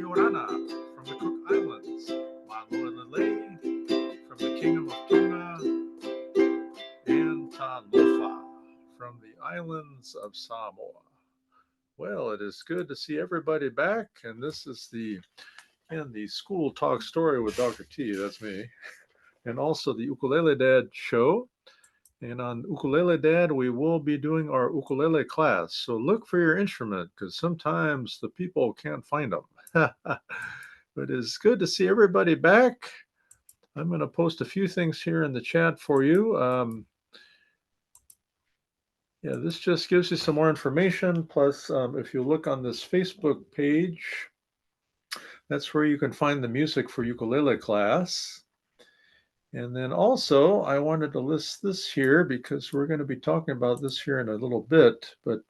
Orana from the Cook Islands, Malulele from the Kingdom of Tonga, and Talofa from the islands of Samoa. Well, it is good to see everybody back, and this is the School Talk Story with Dr. T, that's me, and also the Ukulele Dad show. And on Ukulele Dad, we will be doing our ukulele class. So look for your instrument because sometimes the people can't find them. But it's good to see everybody back. I'm going to post a few things here in the chat for you. Yeah, this just gives you some more information. Plus, if you look on this Facebook page, that's where you can find the music for ukulele class. And then also, I wanted to list this here because we're going to be talking about this here in a little bit. But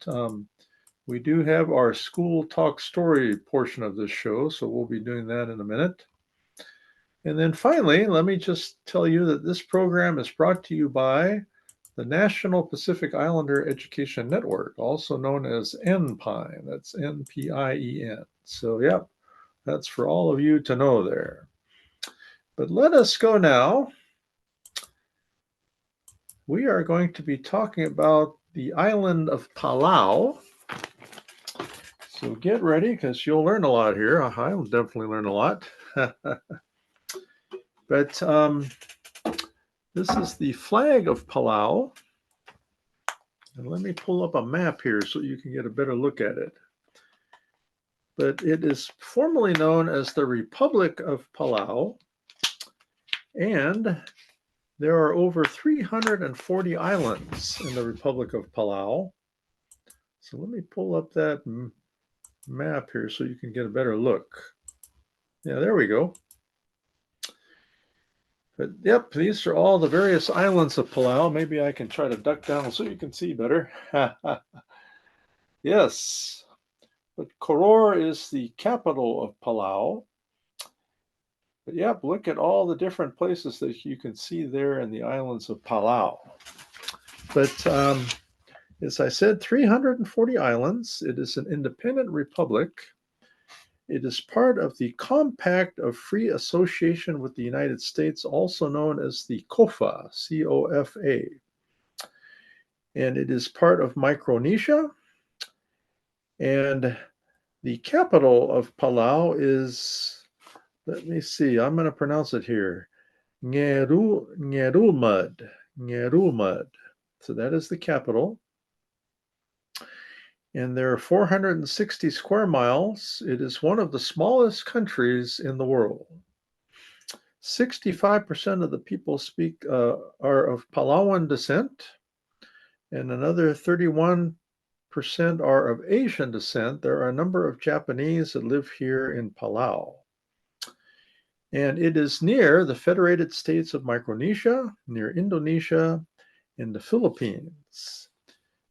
we do have our School Talk Story portion of this show, so we'll be doing that in a minute. And then finally, let me just tell you that this program is brought to you by the National Pacific Islander Education Network, also known as NPINE. That's NPIEN. So, yeah, that's for all of you to know there. But let us go now. We are going to be talking about the island of Palau. So get ready because you'll learn a lot here. I'll definitely learn a lot. But this is the flag of Palau. And let me pull up a map here so you can get a better look at it. But it is formally known as the Republic of Palau. And there are over 340 islands in the Republic of Palau. So let me pull up that map here so you can get a better look. Yeah, there we go. But yep, these are all the various islands of Palau. Maybe I can try to duck down so you can see better. Yes, but Koror is the capital of Palau. But yep, look at all the different places that you can see there in the islands of Palau. But as I said, 340 islands. It is an independent republic. It is part of the Compact of Free Association with the United States, also known as the COFA, C-O-F-A. And it is part of Micronesia. And the capital of Palau is, let me see, I'm going to pronounce it here, Ngerulmud. So that is the capital. And there are 460 square miles. It is one of the smallest countries in the world. 65% of the people are of Palauan descent, and another 31% are of Asian descent. There are a number of Japanese that live here in Palau. And it is near the Federated States of Micronesia, near Indonesia, and the Philippines.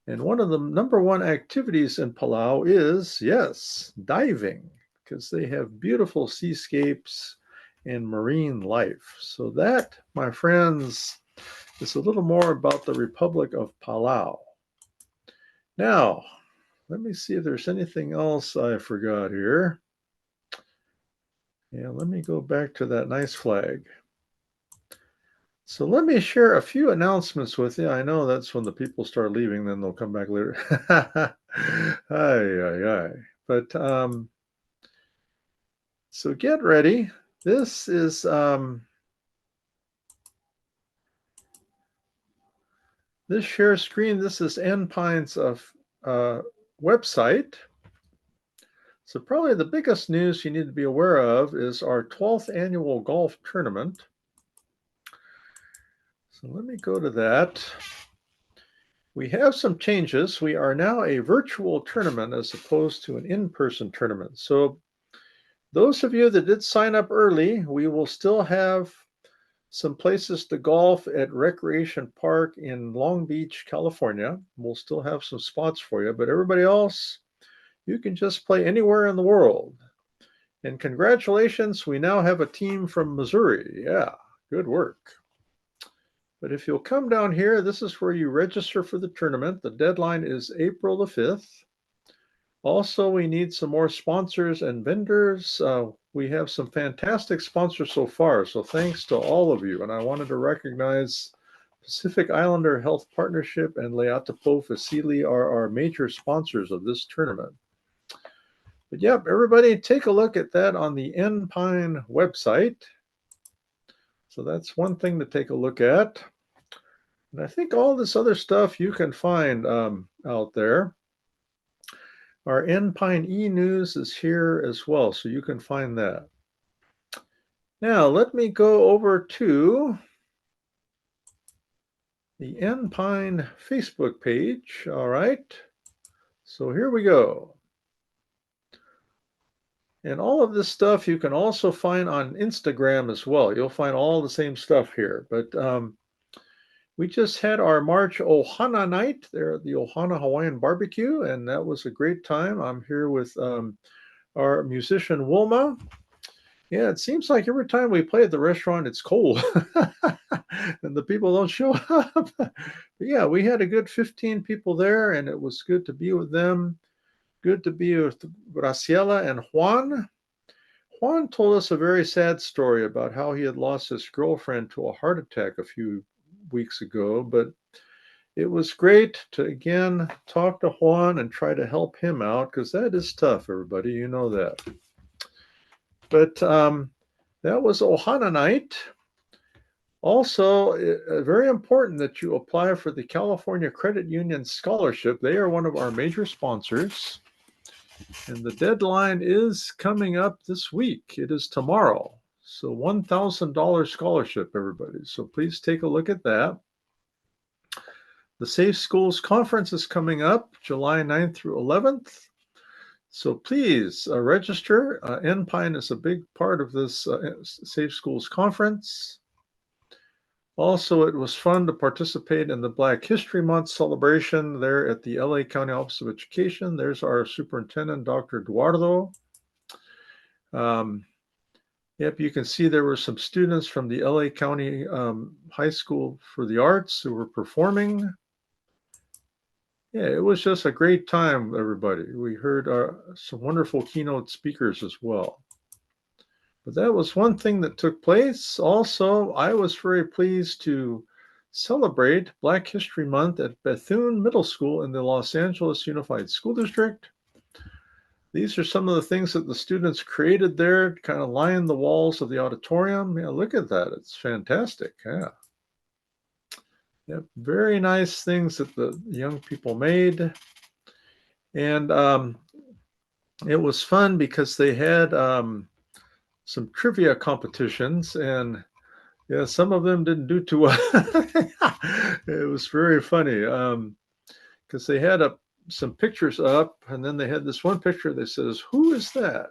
And one of the number one activities in Palau is, yes, diving, because they have beautiful seascapes and marine life. So that, my friends, is a little more about the Republic of Palau. Now, let me see if there's anything else I forgot here. Yeah, let me go back to that nice flag. So let me share a few announcements with you. I know that's when the people start leaving, then they'll come back later. But so get ready. This is this share screen. This is NPINE's website. So probably the biggest news you need to be aware of is our 12th annual golf tournament. So let me go to that. We have some changes. We are now a virtual tournament as opposed to an in-person tournament. So those of you that did sign up early, we will still have some places to golf at Recreation Park in Long Beach, California. We'll still have some spots for you, but everybody else, you can just play anywhere in the world. And congratulations, we now have a team from Missouri. Yeah, good work. But if you'll come down here, this is where you register for the tournament. The deadline is April the 5th. Also, we need some more sponsors and vendors. We have some fantastic sponsors so far, so thanks to all of you. And I wanted to recognize Pacific Islander Health Partnership and Leatapo Facili are our major sponsors of this tournament. But yep, everybody take a look at that on the N-Pine website. So that's one thing to take a look at. And I think all this other stuff you can find out there. Our N-Pine e-news is here as well, so you can find that. Now, let me go over to the N-Pine Facebook page. All right, so here we go. And all of this stuff you can also find on Instagram as well. You'll find all the same stuff here. But we just had our March Ohana night there at the Ohana Hawaiian Barbecue, and that was a great time. I'm here with our musician Wilma. Yeah, it seems like every time we play at the restaurant, it's cold and the people don't show up. But yeah, we had a good 15 people there, and it was good to be with them. Good to be with Graciela and Juan. Juan told us a very sad story about how he had lost his girlfriend to a heart attack a few weeks ago, but it was great to again talk to Juan and try to help him out because that is tough, everybody. You know that. But that was Ohana night. Also, very important that you apply for the California Credit Union Scholarship. They are one of our major sponsors. And the deadline is coming up this week. It is tomorrow. So $1,000 scholarship, everybody. So please take a look at that. The Safe Schools Conference is coming up July 9th through 11th. So please register. N-Pine is a big part of this Safe Schools Conference. Also, it was fun to participate in the Black History Month celebration there at the LA County Office of Education. There's our superintendent, Dr. Eduardo. Yep, you can see there were some students from the LA County High School for the Arts who were performing. Yeah, it was just a great time, everybody. We heard some wonderful keynote speakers as well. But that was one thing that took place. Also, I was very pleased to celebrate Black History Month at Bethune Middle School in the Los Angeles Unified School District. These are some of the things that the students created there, kind of line the walls of the auditorium. Yeah, look at that. It's fantastic. Yeah. Yeah, very nice things that the young people made. And it was fun because they had some trivia competitions, and yeah, some of them didn't do too well. It was very funny because they had some pictures up, and then they had this one picture that says, "Who is that?"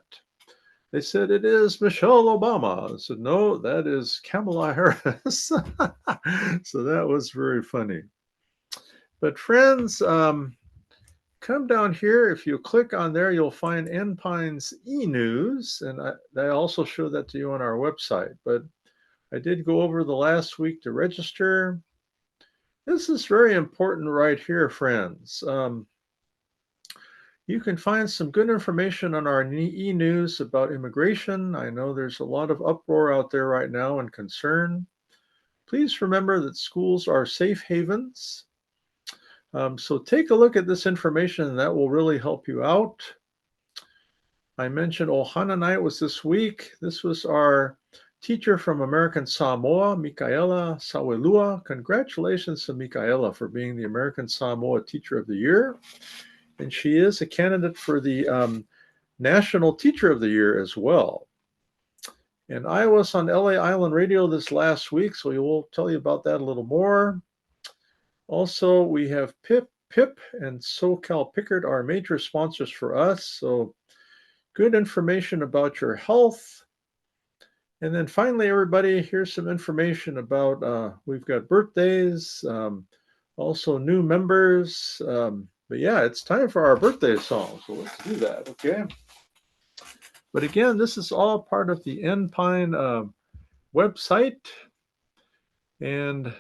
They said, "It is Michelle Obama." I said, "No, that is Kamala Harris." So that was very funny. But friends, come down here. If you click on there, you'll find N-Pine's e-news, and I also show that to you on our website. But I did go over the last week to register. This is very important right here, friends. You can find some good information on our e-news about immigration. I know there's a lot of uproar out there right now and concern. Please remember that schools are safe havens. So take a look at this information, and that will really help you out. I mentioned Ohana Night was this week. This was our teacher from American Samoa, Mikaela Sawelua. Congratulations to Mikaela for being the American Samoa Teacher of the Year. And she is a candidate for the National Teacher of the Year as well. And I was on LA Island Radio this last week, so we will tell you about that a little more. Also, we have Pip, and SoCal Pickard are major sponsors for us. So good information about your health. And then finally, everybody, here's some information about, we've got birthdays, also new members. But yeah, it's time for our birthday song. So let's do that, okay? But again, this is all part of the N-Pine website. And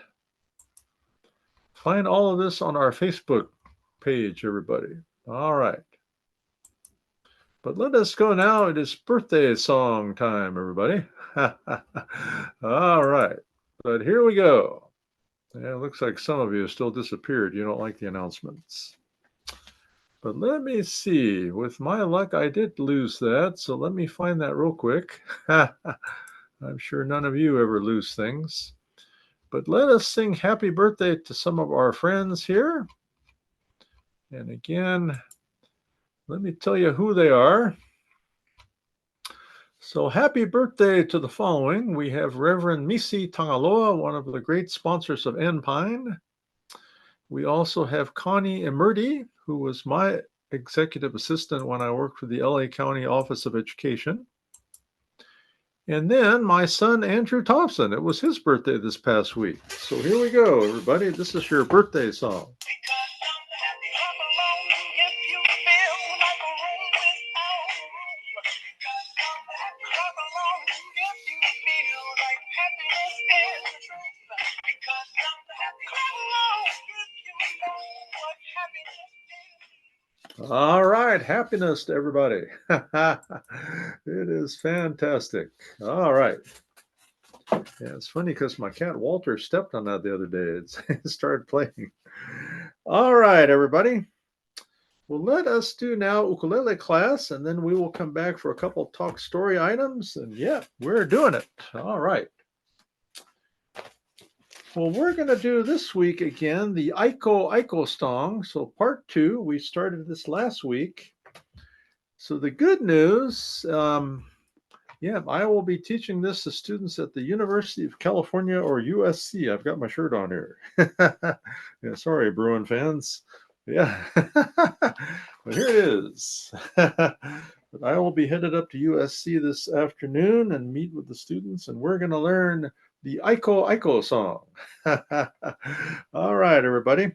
find all of this on our Facebook page, everybody. All right. But let us go now. It is birthday song time, everybody. All right. But here we go. Yeah, it looks like some of you still disappeared. You don't like the announcements. But let me see. With my luck, I did lose that. So let me find that real quick. I'm sure none of you ever lose things. But let us sing happy birthday to some of our friends here. And again, let me tell you who they are. So happy birthday to the following. We have Reverend Misi Tangaloa, one of the great sponsors of N-Pine. We also have Connie Emerdi, who was my executive assistant when I worked for the LA County Office of Education. And then my son, Andrew Thompson. It was his birthday this past week. So here we go, everybody. This is your birthday song. All right, happiness to everybody. It is fantastic. All right. Yeah, it's funny because my cat Walter stepped on that the other day. It started playing. All right, everybody. Well, let us do now ukulele class, and then we will come back for a couple talk story items. And yeah, we're doing it. All right. Well, we're going to do this week again the Aiko Aiko song. So part 2, we started this last week. So the good news, yeah, I will be teaching this to students at the University of California or USC. I've got my shirt on here. Yeah, sorry, Bruin fans. Yeah, but here it is. But I will be headed up to USC this afternoon and meet with the students, and we're going to learn the Aiko Aiko song. All right, everybody.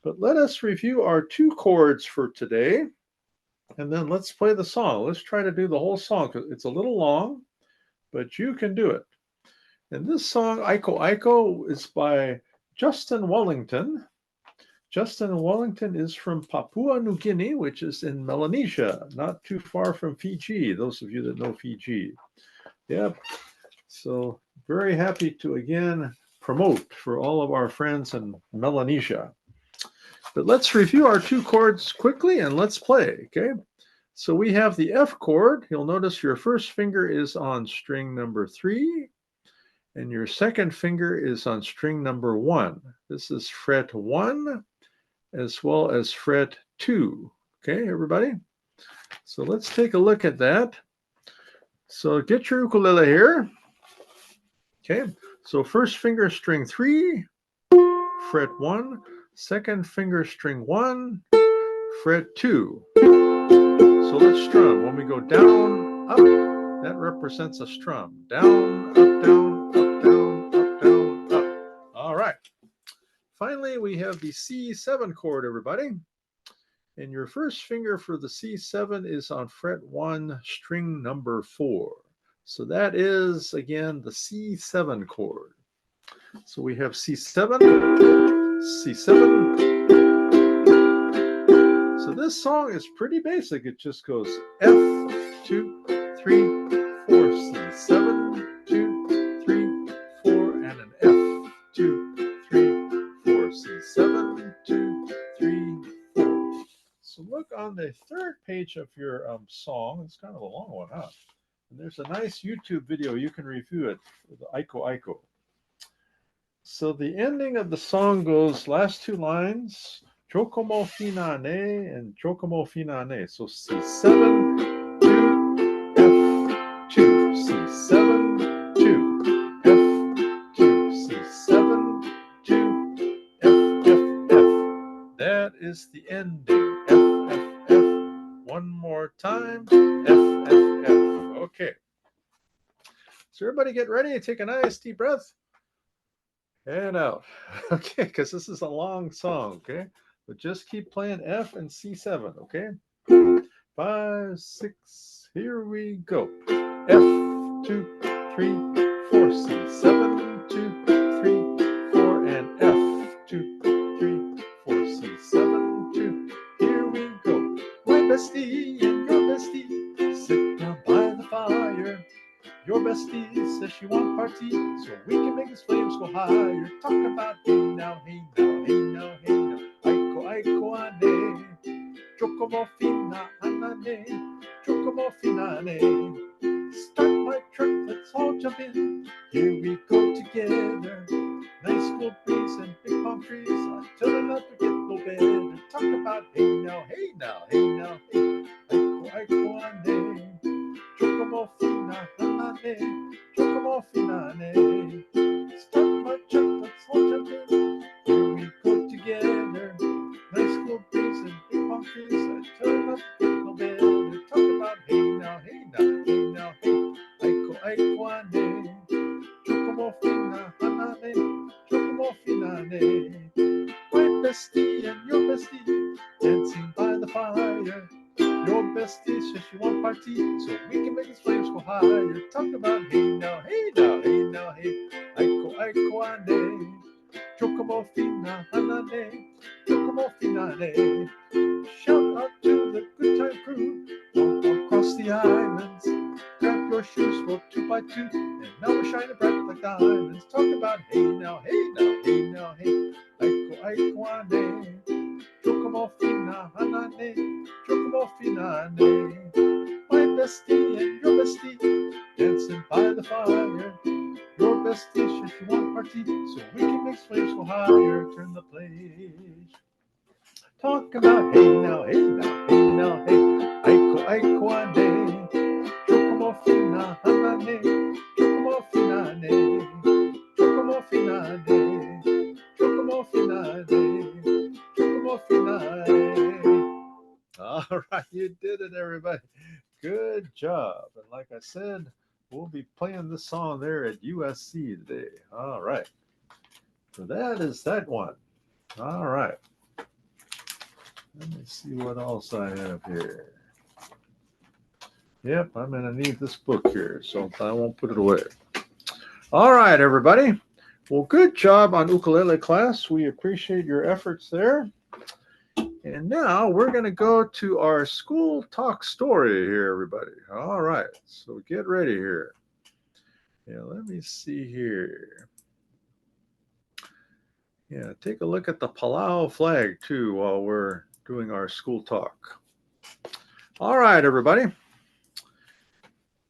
But let us review our 2 chords for today, and then let's play the song. Let's try to do the whole song because it's a little long, but you can do it. And this song, Aiko Aiko, is by Justin Wellington. Justin Wellington is from Papua New Guinea, which is in Melanesia, not too far from Fiji, those of you that know Fiji. Yep. So very happy to again promote for all of our friends in Melanesia. But let's review our 2 chords quickly and let's play, okay? So we have the F chord. You'll notice your first finger is on string number 3, and your second finger is on string number 1. This is fret 1 as well as fret 2. Okay, everybody? So let's take a look at that. So get your ukulele here. Okay, so first finger string 3, fret 1, second finger string 1, fret 2. So let's strum. When we go down, up, that represents a strum. Down, up, down, up, down, up, down, up. All right. Finally, we have the C7 chord, everybody. And your first finger for the C7 is on fret 1, string number 4. So that is, again, the C7 chord. So we have C7, C7. So this song is pretty basic. It just goes F, 2, 3, 4, C7, 2, 3, 4, and an F, 2, 3, 4, C7, 2, 3, 4. So look on the third page of your song. It's kind of a long one, huh? And there's a nice YouTube video. You can review it for the Aiko Aiko. So the ending of the song goes, last 2 lines, Chokomo Finane and Chokomo Finane. So C7, 2, F2, C7, 2, F2, C7, 2, F, F, F. That is the ending. F, F, F. One more time. F, F, F. Okay. So everybody get ready. Take a nice deep breath. And out. Okay, because this is a long song, okay? But just keep playing F and C7, okay? 5, 6, here we go. F, 2, 3, 4, C7, 2, 3, 4, and F, 2, 3, 4, C7, 2. Here we go. My bestie and your bestie Your bestie says she want party, so we can make these flames go higher. Talk about hey now, hey now, hey now, hey now. Aiko, aiko, ane. Chocobo fina, anane. Chocobo finane. Start my truck, let's all jump in. Here we go together. Nice cool breeze and big palm trees. Until the night we get no better. Talk about hey now, hey now, hey now, hey. Aiko, aiko, ane. Chocobo fina, anane. Chocobo finane. Start my truck, let's all jump in. Here we go together. Nice cool breeze and big palm trees. Until the night we get no better. Talk about hey now, hey now, hey now, hey. Aiko, aiko, ane. Chocobo fina, anane. Chocobo finane. My bestie and your bestie dancing by the fire. Your bestie says she want party, so we can make these flames go higher. Talk about hey now, hey now, hey now, hey. Aiko, aiko, ane. Chocobo fina, anane. Chocobo finane. Shout out to the good time crew all across the islands. Grab your shoes, roll 2x2, and now we're shining bright like diamonds. Talk about hey now, hey now, hey now, hey. Aiko, aiko, ane. Chocobo fina, anane. Chocobo finane. My bestie and your bestie dancing by the fire. Your bestie says she want party, so we can make flames go higher. Turn the page. Talk about hey now, hey now, hey now, hey. Aiko, aiko, ane. Chocobo fina, anane. Chocobo finane. Chocobo finane. Chocobo finane. Chocobo finane. All right, you did it, everybody. Good job. And like I said, we'll be playing this song there at USC today. All right. So that is that one. All right. Let me see what else I have here. Yep, I'm going to need this book here, so I won't put it away. All right, everybody. Well, good job on ukulele class. We appreciate your efforts there. And now we're going to go to our school talk story here, everybody. All right, so get ready here. Yeah, let me see here. Yeah, take a look at the Palau flag too while we're doing our school talk. All right, everybody.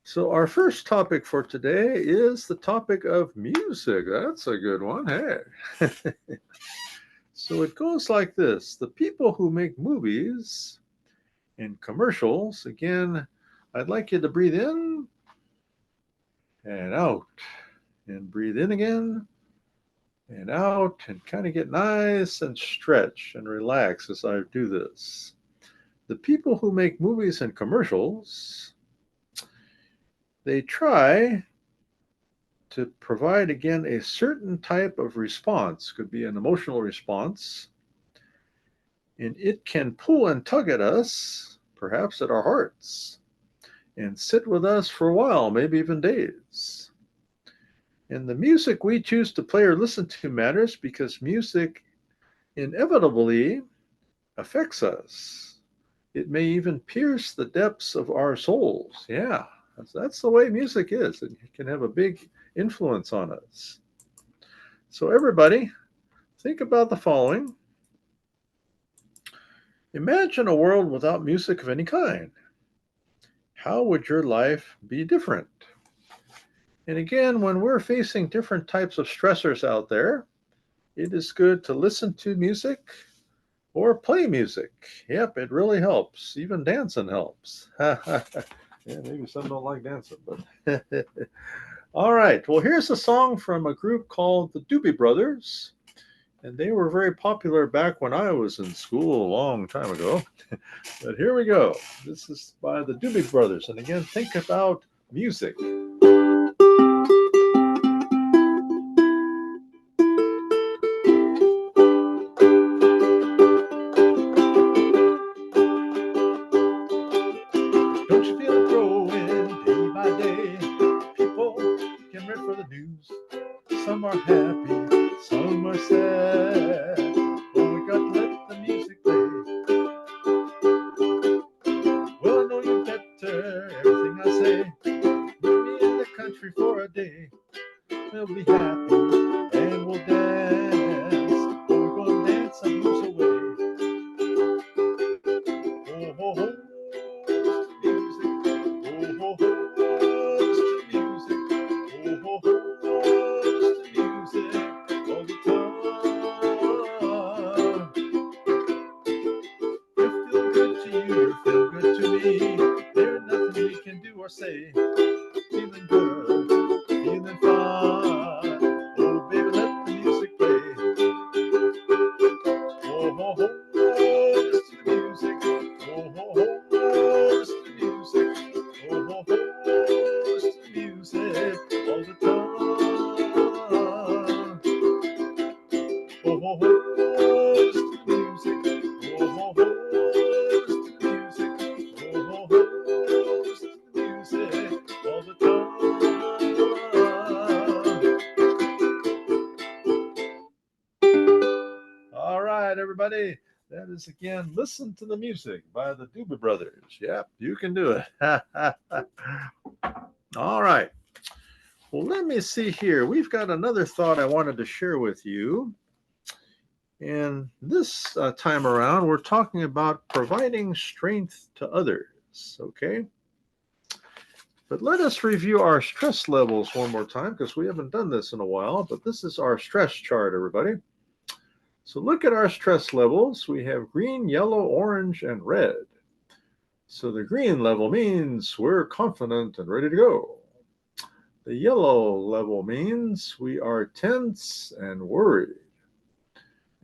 So our first topic for today is the topic of music. That's a good one. Hey. So it goes like this. The people who make movies and commercials, again, I'd like you to breathe in and out and breathe in again and out and kind of get nice and stretch and relax as I do this. The people who make movies and commercials, they try to provide, again, a certain type of response. Could be an emotional response, and it can pull and tug at us, perhaps at our hearts, and sit with us for a while, maybe even days. And the music we choose to play or listen to matters because music inevitably affects us. It may even pierce the depths of our souls. Yeah, that's the way music is. It can have a big influence on us. So everybody, think about the following. Imagine a world without music of any kind. How would your life be different? And again, when we're facing different types of stressors out there, it is good to listen to music or play music. Yep, it really helps. Even dancing helps. Yeah, maybe some don't like dancing, but all right. Well, here's a song from a group called the Doobie Brothers, and they were very popular back when I was in school a long time ago. But here we go. This is by the Doobie Brothers, and again, think about music. Don't you feel it growing day by day? People getting ready for the news. Some are happy, some are sad. Oh, we got to let the music play. Well, I know you better, everything I say. Meet me in the country free for a day. We'll be happy and we'll dance. We're gonna dance and lose away. Oh ho ho, music. Oh ho ho, music. Oh ho ho, music. All the time. You feel good to you, you feel good to me. There's nothing we can do or say. Feeling good, feeling fine. Oh, baby, let the music play. Oh, ho, ho, listen to the music. Oh, ho, ho, listen to the music. Oh, ho, ho, listen to the music all the time. Oh, ho, ho, listen to the music. Oh, ho, ho, listen to the music. Oh, ho, ho, listen to the music all the time. All right, everybody. That is again, Listen to the Music by the Doobie Brothers. Yep, you can do it. All right. Well, let me see here. We've got another thought I wanted to share with you. And this time around, we're talking about providing strength to others. Okay. But let us review our stress levels one more time because we haven't done this in a while. But this is our stress chart, everybody. So look at our stress levels. We have green, yellow, orange, and red. So the green level means we're confident and ready to go. The yellow level means we are tense and worried.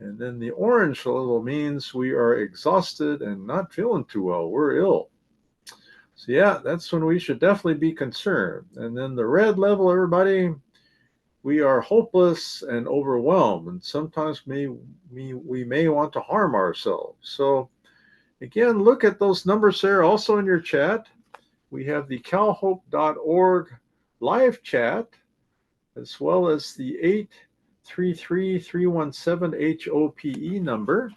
And then the orange level means we are exhausted and not feeling too well. We're ill. So yeah, that's when we should definitely be concerned. And then the red level, everybody, we are hopeless and overwhelmed, and sometimes we may want to harm ourselves. So again, look at those numbers there. Also in your chat, we have the calhope.org live chat, as well as the 833-317-HOPE number.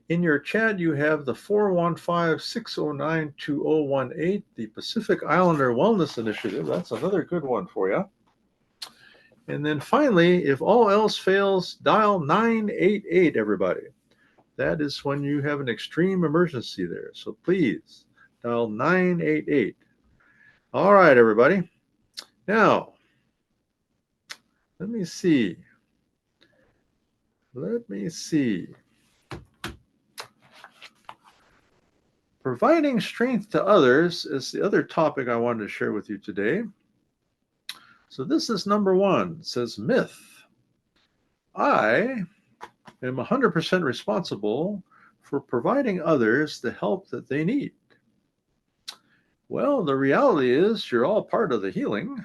In your chat, you have the 415-609-2018, the Pacific Islander Wellness Initiative. That's another good one for you. And then finally, if all else fails, dial 988, everybody. That is when you have an extreme emergency there. So please dial 988. All right, everybody. Now, let me see. Providing strength to others is the other topic I wanted to share with you today. So this is number one. It says myth. I am 100% responsible for providing others the help that they need. Well, the reality is you're all part of the healing.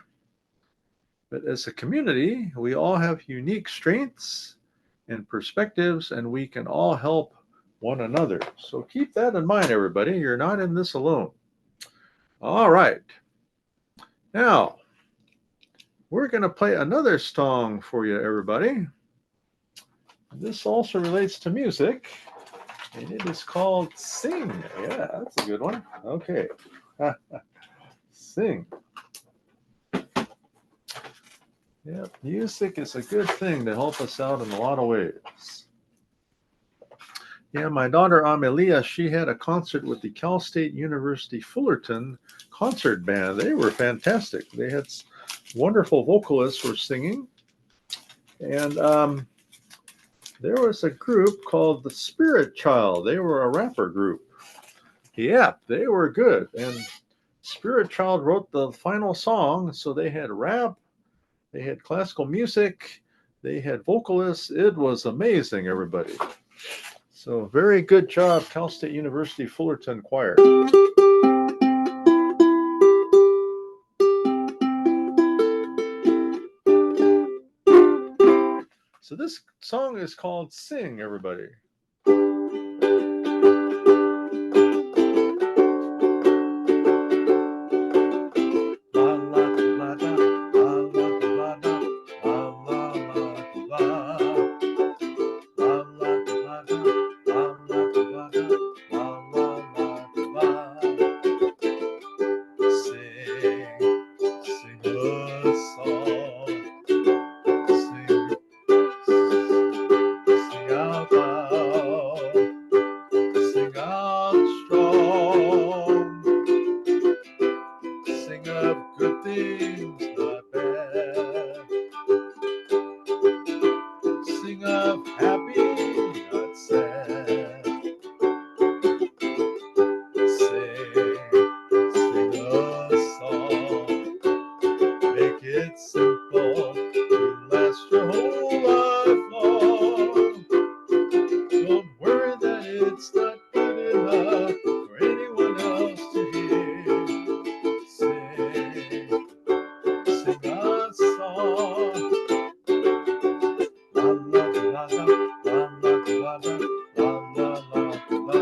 But as a community, we all have unique strengths and perspectives, and we can all help one another. So keep that in mind, everybody. You're not in this alone. All right. Now, we're going to play another song for you, everybody. This also relates to music, and it is called Sing. Yeah, that's a good one. Okay. Sing. Yeah, music is a good thing to help us out in a lot of ways. Yeah, my daughter Amelia, she had a concert with the Cal State University Fullerton concert band. They were fantastic. They had wonderful vocalists who were singing. And there was a group called the Spirit Child. They were a rapper group. Yeah, they were good. And Spirit Child wrote the final song, so they had rap, they had classical music, they had vocalists. It was amazing, everybody. So very good job, Cal State University Fullerton Choir. So this song is called Sing, everybody. Sing things not bad. Sing of happy, not sad. Sing a song. Make it simple to last your whole life long. Don't worry that it's not good enough for anyone else to hear. Sing a song. La la la la la la la la la la la la.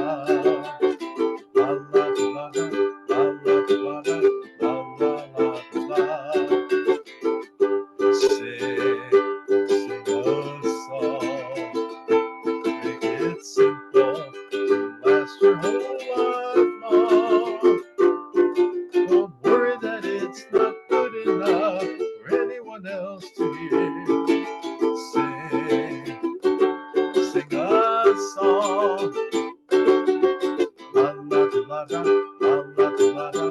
La la la la la la la la la la. Sing a song. Make it simple to last your whole life long. Don't worry that it's not good enough for anyone else to hear. Sing a song. La la la la la la la la la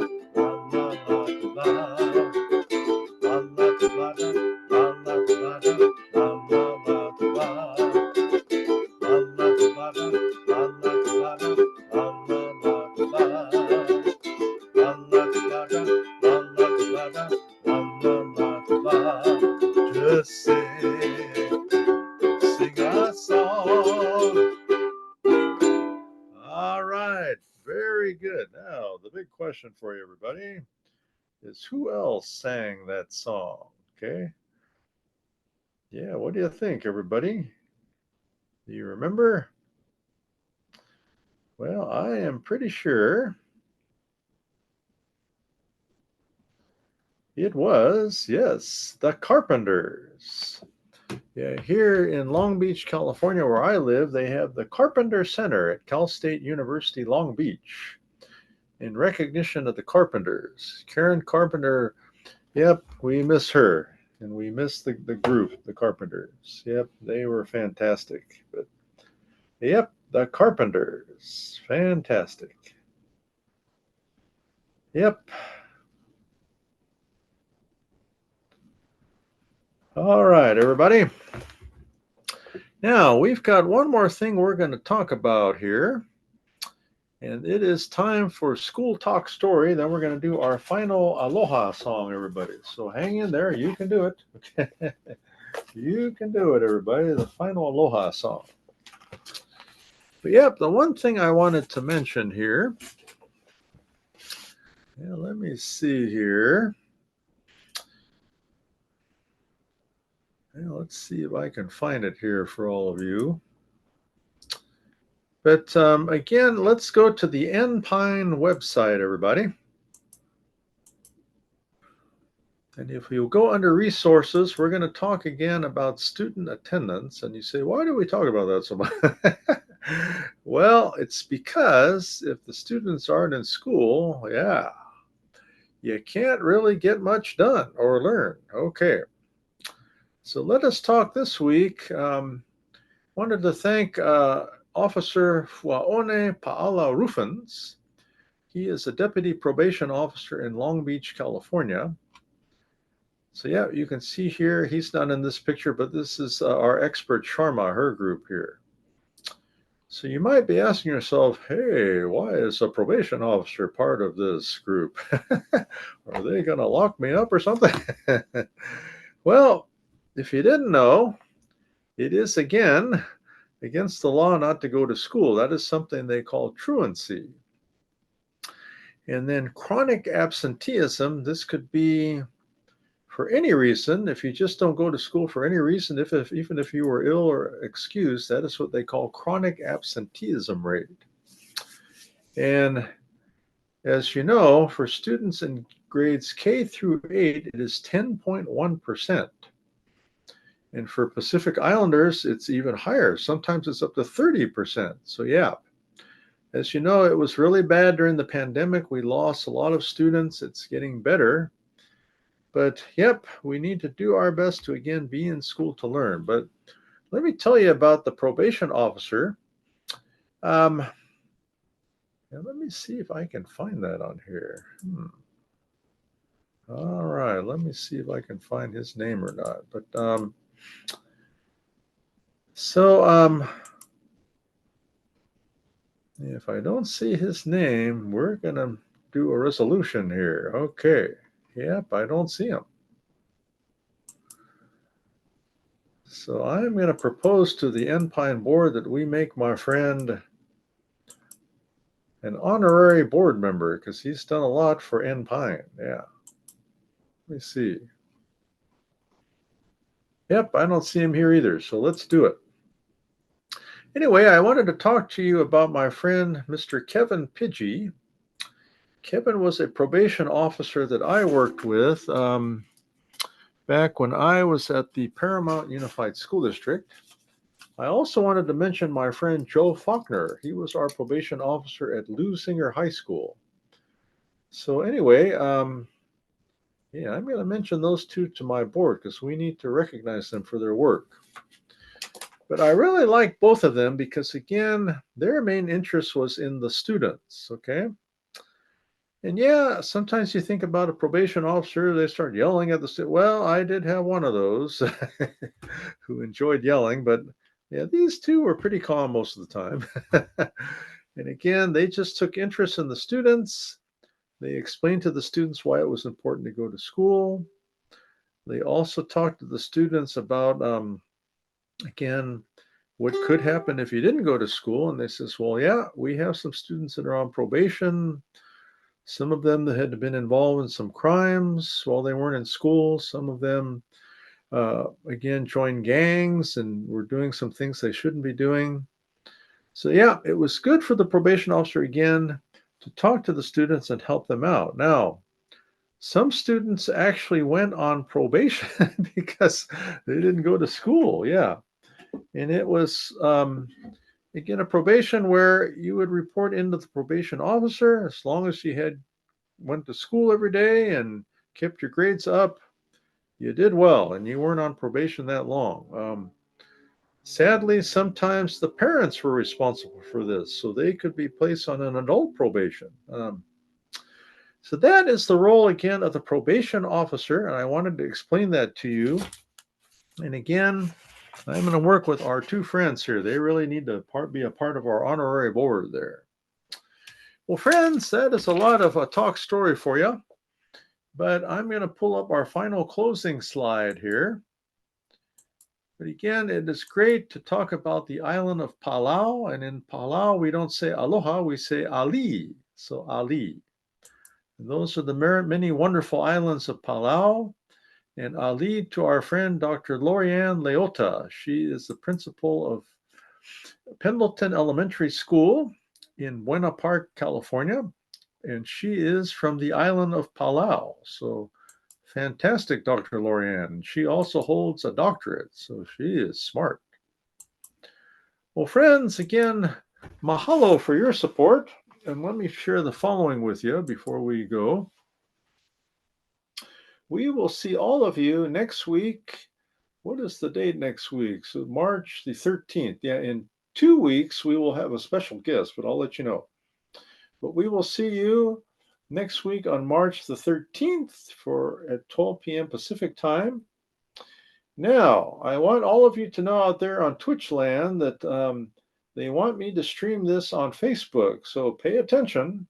la la la. La la la la la la la la la la la. La la la la la la la la la la la. La la la la la la la la la. Just sing a song. All right, very good. Now, the big question for you, everybody, is who else sang that song? Okay. Yeah, what do you think, everybody? Do you remember? Well, I am pretty sure it was, yes, the Carpenters. Yeah, here in Long Beach, California, where I live, they have the Carpenter Center at Cal State University, Long Beach, in recognition of the Carpenters. Karen Carpenter, yep, we miss her. And we miss the group, the Carpenters. Yep, they were fantastic. But yep, the Carpenters, fantastic. Yep. All right, everybody. Now, we've got one more thing we're going to talk about here. And it is time for School Talk Story. Then we're going to do our final Aloha song, everybody. So hang in there. You can do it. Okay. You can do it, everybody. The final Aloha song. But yep, the one thing I wanted to mention here. Yeah, let me see here. Yeah, let's see if I can find it here for all of you. But again, let's go to the Enpine website, everybody. And if you go under resources, we're going to talk again about student attendance. And you say, why do we talk about that so much? Well, it's because if the students aren't in school, yeah, you can't really get much done or learn. Okay. So let us talk this week. Wanted to thank Officer Fuaone Paala Rufens. He is a deputy probation officer in Long Beach, California. So yeah, you can see here, he's not in this picture, but this is our expert Sharma, her group here. So you might be asking yourself, hey, why is a probation officer part of this group? Are they going to lock me up or something? Well, if you didn't know, it is again against the law not to go to school. That is something they call truancy. And then chronic absenteeism, this could be for any reason. If you just don't go to school for any reason, even if you were ill or excused, that is what they call chronic absenteeism rate. And as you know, for students in grades K through 8, it is 10.1%. And for Pacific Islanders, it's even higher. Sometimes it's up to 30%. So yeah, as you know, it was really bad during the pandemic. We lost a lot of students. It's getting better. But yep, we need to do our best to, again, be in school to learn. But let me tell you about the probation officer. Let me see if I can find that on here. All right, let me see if I can find his name or not. But so if I don't see his name, we're gonna do a resolution here. Okay. Yep, I don't see him. So I'm going to propose to the Enpine board that we make my friend an honorary board member because he's done a lot for Enpine. Yeah. Let me see. Yep, I don't see him here either. So let's do it. Anyway, I wanted to talk to you about my friend, Mr. Kevin Pidgey. Kevin was a probation officer that I worked with back when I was at the Paramount Unified School District. I also wanted to mention my friend Joe Faulkner. He was our probation officer at Lusinger High School. So anyway, yeah, I'm going to mention those two to my board because we need to recognize them for their work. But I really like both of them because, again, their main interest was in the students, okay? And yeah, sometimes you think about a probation officer, they start yelling at the student. Well, I did have one of those who enjoyed yelling, but yeah, these two were pretty calm most of the time. And again, they just took interest in the students. They explained to the students why it was important to go to school. They also talked to the students about, again, what could happen if you didn't go to school. And they says, well, yeah, we have some students that are on probation. Some of them that had been involved in some crimes while they weren't in school. Some of them, again, joined gangs and were doing some things they shouldn't be doing. So, yeah, it was good for the probation officer, again, to talk to the students and help them out. Now, some students actually went on probation because they didn't go to school. Yeah. And it was, again, a probation where you would report into the probation officer as long as you had went to school every day and kept your grades up. You did well and you weren't on probation that long. Sadly, sometimes the parents were responsible for this, so they could be placed on an adult probation. So that is the role again of the probation officer, and I wanted to explain that to you. And again, I'm going to work with our two friends here. They really need to be a part of our honorary board there. Well, friends, that is a lot of a talk story for you, but I'm going to pull up our final closing slide here. But again, it is great to talk about the island of Palau. And in Palau, we don't say aloha, we say Alii. So Alii. And those are the many wonderful islands of Palau. And Alii to our friend Dr. Lorianne Leota. She is the principal of Pendleton Elementary School in Buena Park, California. And she is from the island of Palau. So fantastic, Dr. Lorianne. She also holds a doctorate, so she is smart. Well, friends, again, mahalo for your support. And let me share the following with you before we go. We will see all of you next week. What is the date next week? So March the 13th. Yeah, in 2 weeks, we will have a special guest, but I'll let you know. But we will see you next week on March the 13th at 12 p.m. Pacific time. Now, I want all of you to know out there on Twitch land that they want me to stream this on Facebook. So pay attention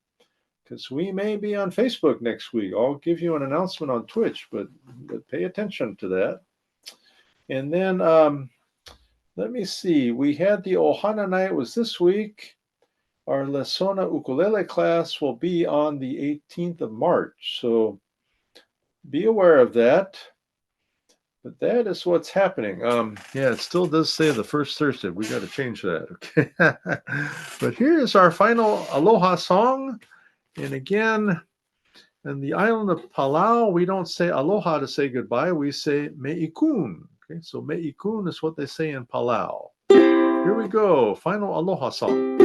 because we may be on Facebook next week. I'll give you an announcement on Twitch, but pay attention to that. And then let me see. We had the Ohana night was this week. Our Lesona Ukulele class will be on the 18th of March. So be aware of that. But that is what's happening. Yeah, it still does say the first Thursday. We got to change that. Okay. But here is our final Aloha song. And again, in the island of Palau, we don't say aloha to say goodbye. We say me'ikun. Okay, so me'ikun is what they say in Palau. Here we go. Final Aloha song.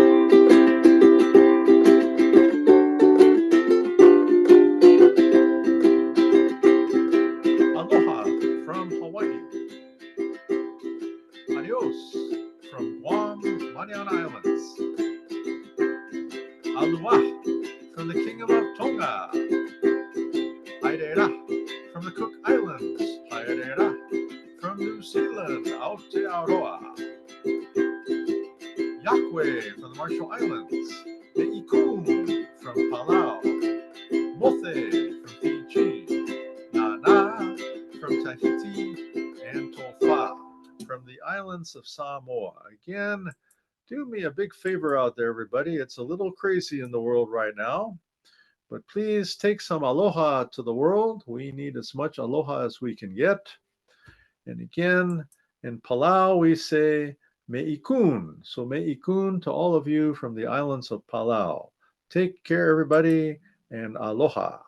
Aloha from Hawaii. Adios from Guam, Mariana Islands. Aloha from the Kingdom of Tonga. Haere Aotearoa. Yakwe from the Marshall Islands. Me'ikun from Palau. Mothe from Fiji. Nana from Tahiti. And Tofa from the islands of Samoa. Again, do me a big favor out there, everybody. It's a little crazy in the world right now. But please take some aloha to the world. We need as much aloha as we can get. And again, in Palau, we say me'ikun. So me'ikun to all of you from the islands of Palau. Take care, everybody, and aloha.